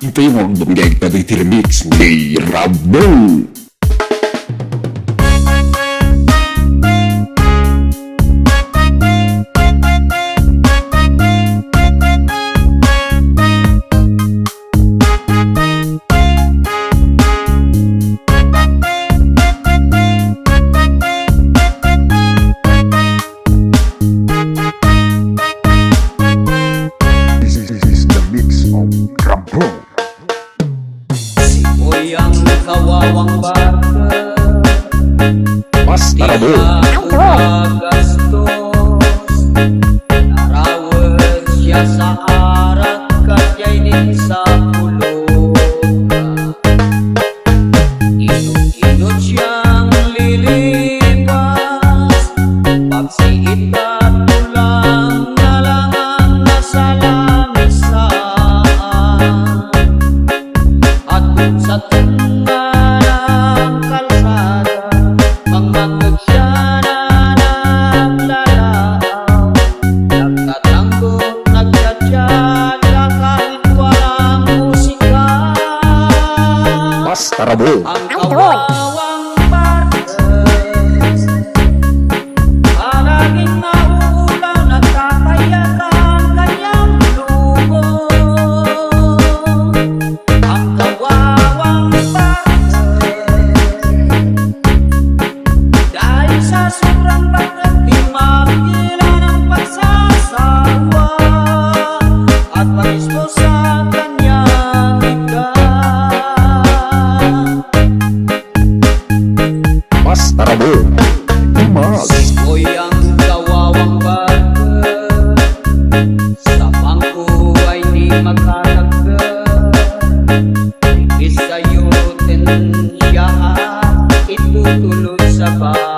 Ito yung bumigay ka ng remix ni Rabo. Simoy ang kawawang bata, Mas Rabo. gastos. Narawag siya sa arat, kasya'y din sa pulong. Inot-inot siyang lilipas, pagsiit at tulang na lang ang nasa lamisaan. Sa tunga ng kalsada, mangmangag siya na naglalaaw. Nagtatanggol, nagtatyaga kahit walang musika. Mas Rabo. Ang kawawang partes, palaging nauulaw, nagkakayak ang kanyang lubong. Ang kawawang partes, dahil sa sobrang bagat, di mapigilan ang pagsasawa at parismo sa kanyang higa. Mas Rabo. Mas. Simoy ang kawawang bagat, sa bangko ay di makatagat. Isayutin siya at itutulog sa bahay.